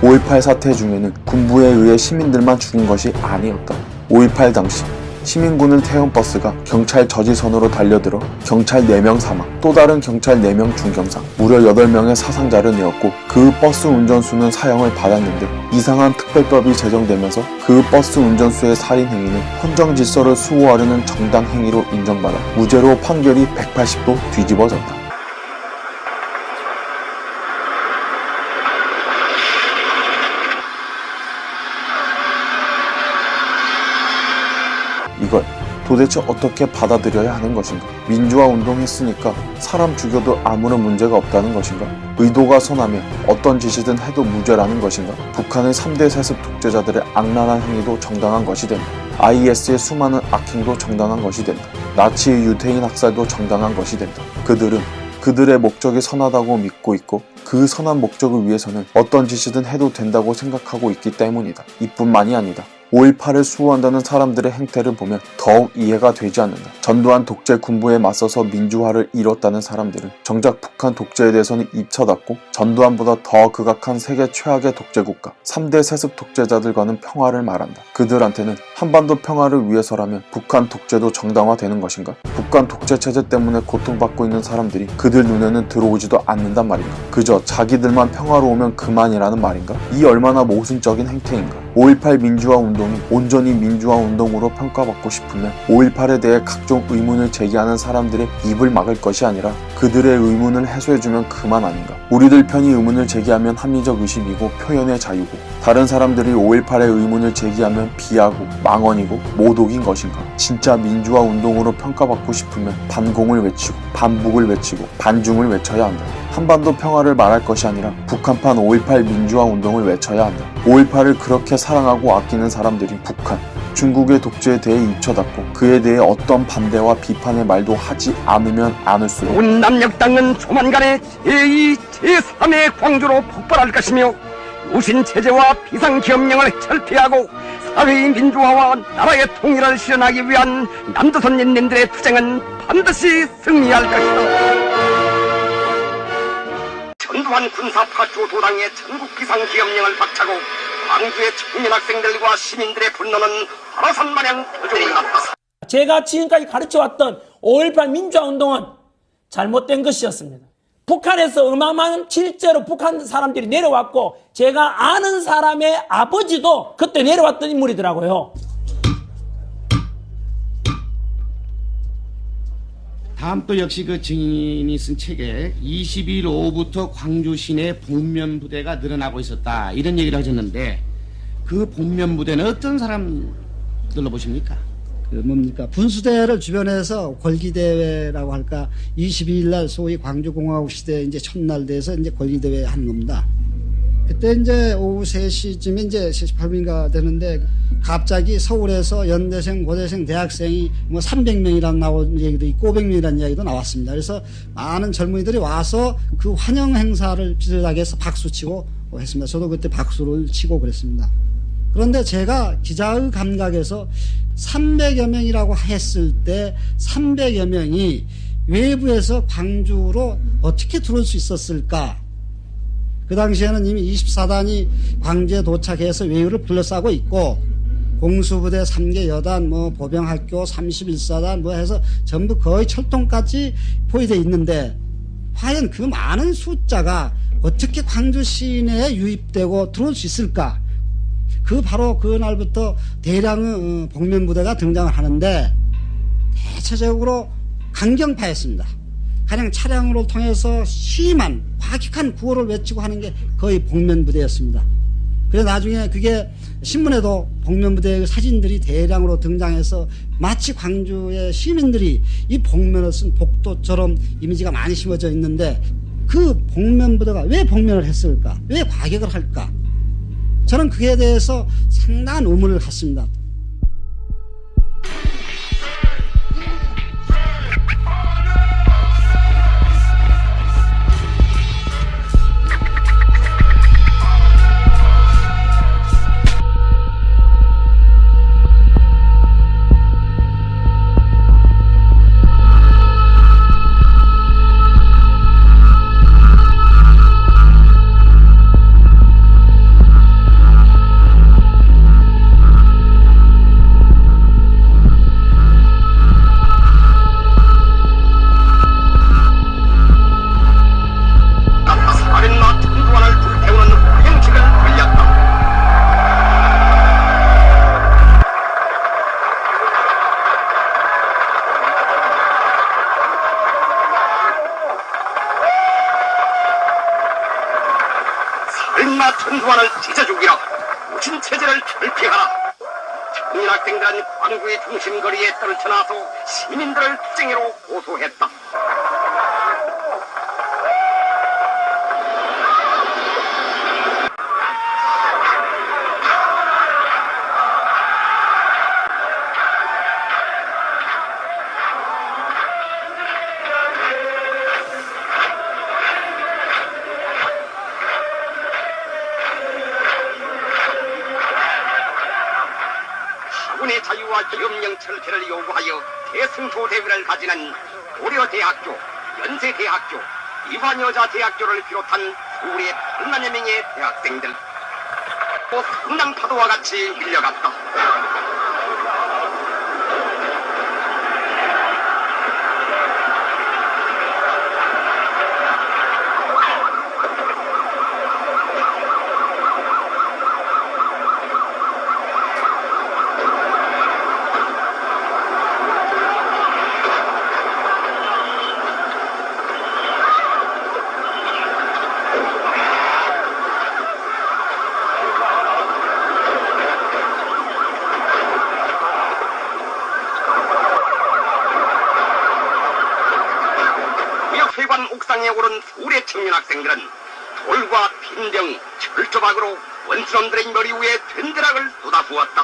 5.18 사태 중에는 군부에 의해 시민들만 죽은 것이 아니었다. 5.18 당시 시민군을 태운 버스가 경찰 저지선으로 달려들어 경찰 4명 사망, 또 다른 경찰 4명 중경상, 무려 8명의 사상자를 내었고 그 버스 운전수는 사형을 받았는데 이상한 특별법이 제정되면서 그 버스 운전수의 살인 행위는 헌정 질서를 수호하려는 정당 행위로 인정받아 무죄로 판결이 180도 뒤집어졌다. 이걸 도대체 어떻게 받아들여야 하는 것인가? 민주화 운동했으니까 사람 죽여도 아무런 문제가 없다는 것인가? 의도가 선하면 어떤 짓이든 해도 무죄라는 것인가? 북한의 3대 세습 독재자들의 악랄한 행위도 정당한 것이 된다. IS의 수많은 악행도 정당한 것이 된다. 나치의 유태인 학살도 정당한 것이 된다. 그들은 그들의 목적이 선하다고 믿고 있고 그 선한 목적을 위해서는 어떤 짓이든 해도 된다고 생각하고 있기 때문이다. 이뿐만이 아니다. 5.18을 수호한다는 사람들의 행태를 보면 더욱 이해가 되지 않는다. 전두환 독재 군부에 맞서서 민주화를 이뤘다는 사람들은 정작 북한 독재에 대해서는 입처닫고 전두환보다 더 극악한 세계 최악의 독재국가 3대 세습 독재자들과는 평화를 말한다. 그들한테는 한반도 평화를 위해서라면 북한 독재도 정당화되는 것인가? 북한 독재 체제 때문에 고통받고 있는 사람들이 그들 눈에는 들어오지도 않는단 말인가? 그저 자기들만 평화로우면 그만이라는 말인가? 이 얼마나 모순적인 행태인가? 5.18 민주화 운동이 온전히 민주화 운동으로 평가받고 싶으면 5.18에 대해 각종 의문을 제기하는 사람들의 입을 막을 것이 아니라 그들의 의문을 해소해주면 그만 아닌가? 우리들 편이 의문을 제기하면 합리적 의심이고 표현의 자유고 다른 사람들이 5.18의 의문을 제기하면 비하고 망언이고 모독인 것인가? 진짜 민주화 운동으로 평가받고 싶으면 반공을 외치고 반북을 외치고 반중을 외쳐야 한다. 한반도 평화를 말할 것이 아니라 북한판 5.18 민주화 운동을 외쳐야 한다. 5.18을 그렇게 사랑하고 아끼는 사람들이 북한, 중국의 독재에 대해 입처닫고 그에 대해 어떤 반대와 비판의 말도 하지 않으면 않을수록 운남역당은 조만간에 제2, 제3의 광주로 폭발할 것이며 무신체제와 비상기업령을 철폐하고 사회의 민주화와 나라의 통일을 실현하기 위한 남조선 인민들의 투쟁은 반드시 승리할 것이다. 전두환 군사파쇼 도당의 전국 비상기업령을 박차고 광주의 청년 학생들과 시민들의 분노는 화로산 마냥 표정을 났다. 제가 지금까지 가르쳐왔던 5.18 민주화운동은 잘못된 것이었습니다. 북한에서 어마어마한 실제로 북한 사람들이 내려왔고 제가 아는 사람의 아버지도 그때 내려왔던 인물이더라고요. 다음 또 역시 그 증인이 쓴 책에 22일 오후부터 광주 시내 복면부대가 늘어나고 있었다 이런 얘기를 하셨는데 그 복면부대는 어떤 사람들로 보십니까? 뭡니까? 분수대를 주변에서 골기대회라고 할까 22일 날 소위 광주공화국 시대 이제 첫날 돼서 이제 골기대회 한 겁니다. 그때 이제 오후 3시쯤에 이제 78분인가 되는데 갑자기 서울에서 연대생, 고대생, 대학생이 뭐 300명이라는 나온 얘기도 있고 500명이라는 이야기도 나왔습니다. 그래서 많은 젊은이들이 와서 그 환영 행사를 비슷하게 해서 박수치고 했습니다. 저도 그때 박수를 치고 그랬습니다. 그런데 제가 기자의 감각에서 300여 명이라고 했을 때 300여 명이 외부에서 광주로 어떻게 들어올 수 있었을까? 그 당시에는 이미 24단이 광주에 도착해서 외유를 불러싸고 있고 공수부대 3개 여단, 뭐 보병학교 31사단 뭐 해서 전부 거의 철통까지 포위되어 있는데 과연 그 많은 숫자가 어떻게 광주 시내에 유입되고 들어올 수 있을까? 그 바로 그날부터 대량의 복면부대가 등장을 하는데 대체적으로 강경파였습니다. 가령 차량으로 통해서 심한 과격한 구호를 외치고 하는 게 거의 복면부대였습니다. 그래서 나중에 그게 신문에도 복면부대의 사진들이 대량으로 등장해서 마치 광주의 시민들이 이 복면을 쓴 복도처럼 이미지가 많이 심어져 있는데 그 복면부대가 왜 복면을 했을까? 왜 과격을 할까? 저는 그에 대해서 상당한 의문을 갖습니다. 얼마 전두환을 찢어주기라 무신 체제를 결핍하라. 청년 학생들은 광주의 중심거리에 떨쳐나서 시민들을 투쟁해로 고소했다. 학문의 자유와 기업령 철폐를 요구하여 대승조 대회를 가지는 고려대학교, 연세대학교, 이화여자대학교를 비롯한 서울의 8만여 명의 대학생들 또 성남파도와 같이 밀려갔다. 회관 옥상에 오른 서울의 청년 학생들은 돌과 빈병, 철조박으로 원수놈들의 머리 위에 된대락을 쏟아부었다.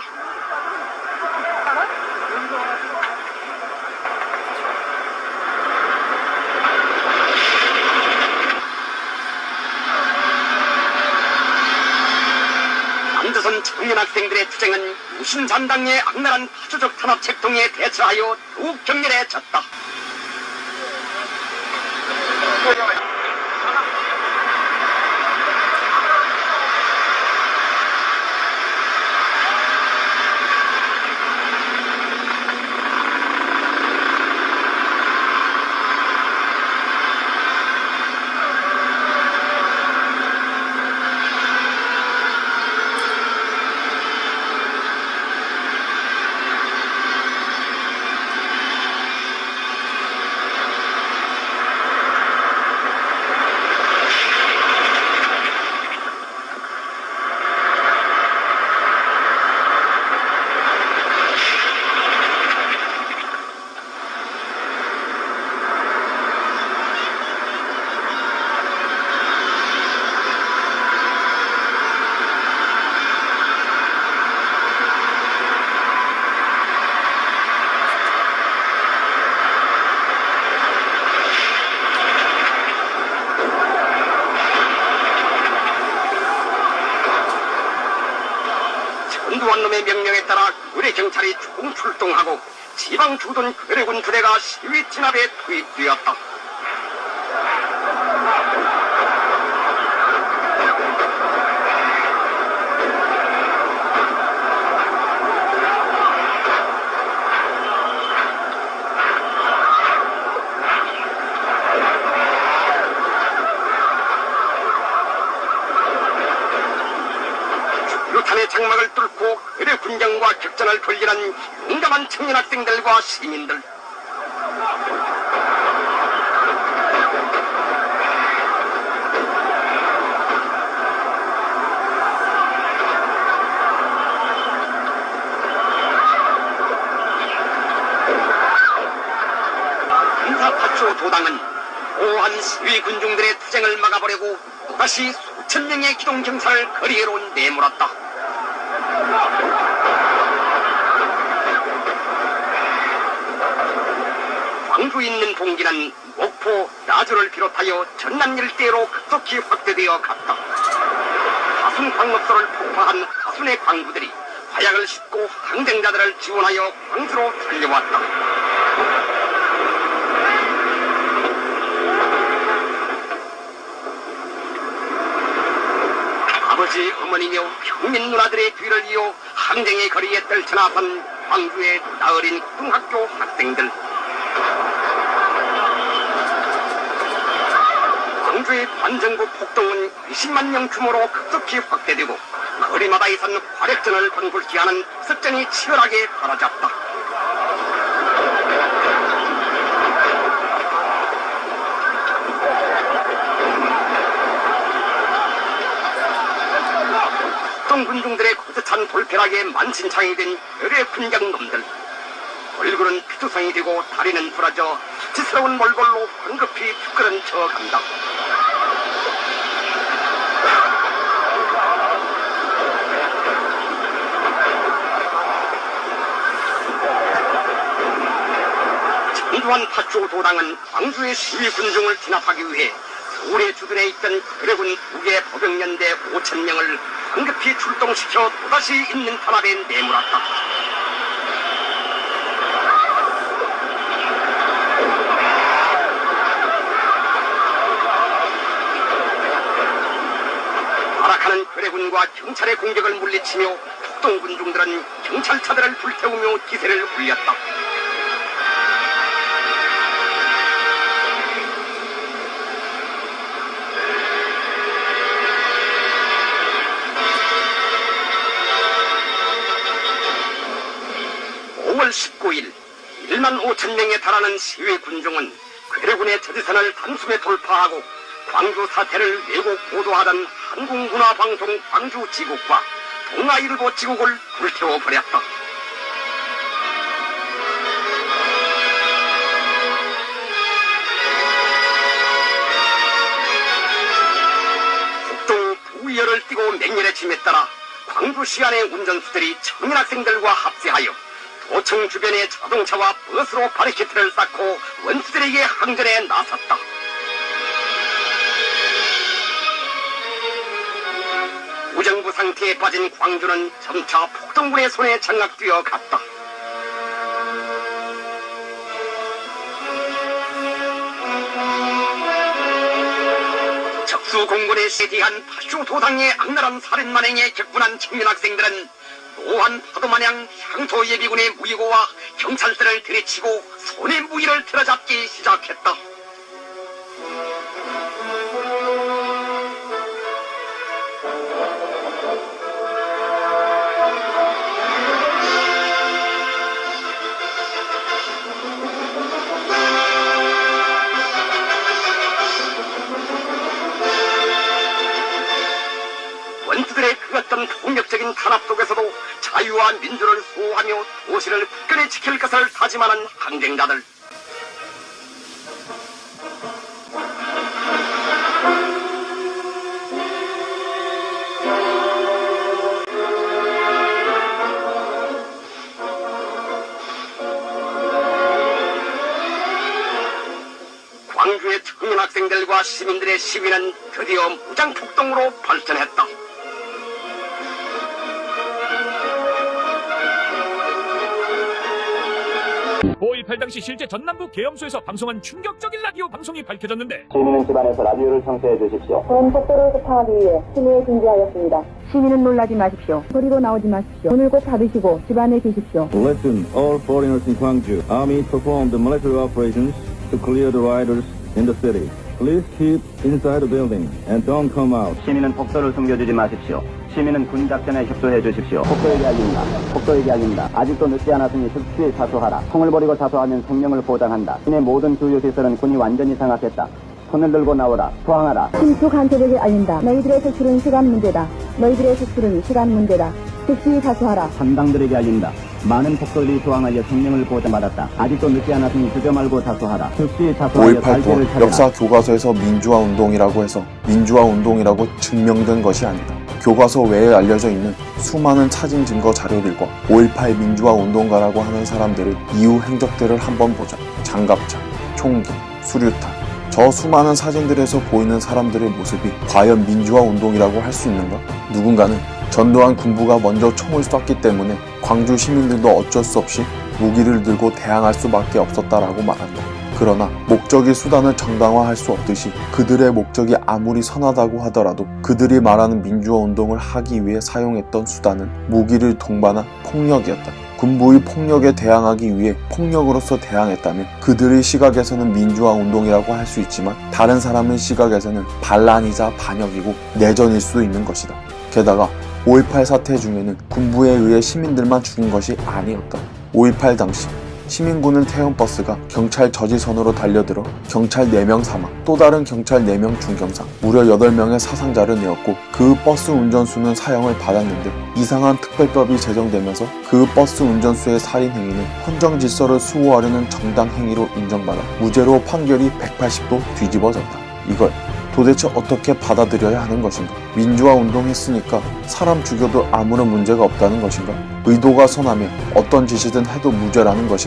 남조선 청년 학생들의 투쟁은 무신잔당의 악랄한 파쇼적 탄압 책동에 대처하여 더욱 격렬해졌다. 전두환놈의 명령에 따라 의뢰 경찰이 총 출동하고 지방 주둔 괴뢰군 부대가 시위 진압에 투입되었다. 유탄의 장막을 뚫고 괴뢰 군정과 격전을 벌이는 용감한 청년 학생들과 시민들. 군사파초 도당은 오한 시위 군중들의 투쟁을 막아보려고 또다시 수천 명의 기동 경사를 거리로 내몰았다. 광주에 있는 봉기는 목포, 나주를 비롯하여 전남 일대로 급속히 확대되어 갔다. 하순 광업소를 폭파한 하순의 광부들이 화약을 싣고 항쟁자들을 지원하여 광주로 달려왔다. 아버지, 어머니며 평민 누나들의 뒤를 이어 항쟁의 거리에 떨쳐나선 광주의 나어린 고등학교 학생들. 광주의 반정부 폭동은 20만 명 규모로 급속히 확대되고 거리마다에선 화력전을 방불케 하는 습전이 치열하게 벌어졌다. 북동 군중들의 거듭찬 돌벼락에 만신창이 된 열의 군경놈들. 얼굴은 피투성이 되고 다리는 부러져 수치스러운 몰골로 황급히 툭거른 쳐간다. 전두환 파쇼 도당은 광주의 시위 군중을 진압하기 위해 서울에 주둔해 있던 괴뢰군 2개 법영연대 5,000명을 황급히 출동시켜 또다시 있는 탄압에 내몰았다. 발악하는 괴뢰군과 경찰의 공격을 물리치며 북동 군중들은 경찰차들을 불태우며 기세를 올렸다. (5월 19일) 15,000명에 달하는 시위 군중은 괴뢰군의 저지선을 단숨에 돌파하고 광주 사태를 외국 보도하던 한국문화방송 광주지국과 동아일보 지국을 불태워버렸다. 북동 부위열을 띠고 맹렬의 짐에 따라 광주 시안의 운전수들이 청년학생들과 합세하여 도청 주변의 자동차와 버스로 바리케이트를 쌓고 원수들에게 항전에 나섰다. 무정부 상태에 빠진 광주는 점차 폭동군의 손에 장악되어 갔다. 적수공군에 세디한 파쇼 도당의 악랄한 살인 만행에 격분한 청년학생들은 노한 파도마냥 향토 예비군의 무기고와 경찰들을 들이치고 손에 무기를 틀어잡기 시작했다. 원수들의 그 어떤 폭력적인 탄압 속에서도 자유와 민주를 수호하며 도시를 굳건히 지킬 것을 다짐하는 항쟁자들. 광주의 청년학생들과 시민들의 시위는 드디어 무장폭동으로 발전했다. 5.18 당시 실제 전남부 계엄소에서 방송한 충격적인 라디오 방송이 밝혀졌는데 시민은 집안에서 라디오를 청소해 주십시오. 본 속도를 급파하기 위해 심의에 준비하였습니다. 시민은 놀라지 마십시오. 소리로 나오지 마십시오. 문을 꼭 닫으시고 집안에 계십시오. Listen, all foreigners in Gwangju. Army performed military operations to clear the rioters in the city. Please keep inside the building and don't come out. 시민은 폭도를 숨겨주지 마십시오. 시민은 군작전에 협조해 주십시오. 폭도에게 알립니다. 폭도에게 알립니다. 아직도 늦지 않았으니 즉시 자수하라. 총을 버리고 자수하면 생명을 보장한다. 시내 모든 주요 시설은 군이 완전히 장악했다. 손을 들고 나오라. 투항하라. 침투 간첩에게 알린다. 너희들의 색출은 시간 문제다. 너희들의 색출은 시간 문제다. 즉시 자수하라. 산당들에게 알린다. 많은 폭도들이 투항하여 생명을 보장받았다. 아직도 늦지 않았으니 주저 말고 자수하라. 즉시 자수하여 5.18 발제를 또 찾아라. 역사 교과서에서 민주화 운동이라고 해서 민주화 운동이라고 증명된 것이 아니다. 교과서 외에 알려져 있는 수많은 사진 증거 자료들과 5.18 민주화 운동가라고 하는 사람들의 이후 행적들을 한번 보자. 장갑차, 총기, 수류탄, 저 수많은 사진들에서 보이는 사람들의 모습이 과연 민주화 운동이라고 할 수 있는가? 누군가는 전두환 군부가 먼저 총을 쐈기 때문에 광주 시민들도 어쩔 수 없이 무기를 들고 대항할 수밖에 없었다라고 말한다. 그러나 목적이 수단을 정당화할 수 없듯이 그들의 목적이 아무리 선하다고 하더라도 그들이 말하는 민주화 운동을 하기 위해 사용했던 수단은 무기를 동반한 폭력이었다. 군부의 폭력에 대항하기 위해 폭력으로서 대항했다면 그들의 시각에서는 민주화 운동이라고 할 수 있지만 다른 사람의 시각에서는 반란이자 반역이고 내전일 수도 있는 것이다. 게다가 5.18 사태 중에는 군부에 의해 시민들만 죽은 것이 아니었다. 5.18 당시 시민군을 태운 버스가 경찰 저지선으로 달려들어 경찰 4명 사망, 또 다른 경찰 4명 중경상, 무려 8명의 사상자를 내었고 그 버스 운전수는 사형을 받았는데 이상한 특별법이 제정되면서 그 버스 운전수의 살인 행위는 헌정 질서를 수호하려는 정당 행위로 인정받아 무죄로 판결이 180도 뒤집어졌다. 이걸 도대체 어떻게 받아들여야 하는 것인가? 민주화 운동했으니까 사람 죽여도 아무런 문제가 없다는 것인가? 의도가 선하면 어떤 짓이든 해도 무죄라는 것인가?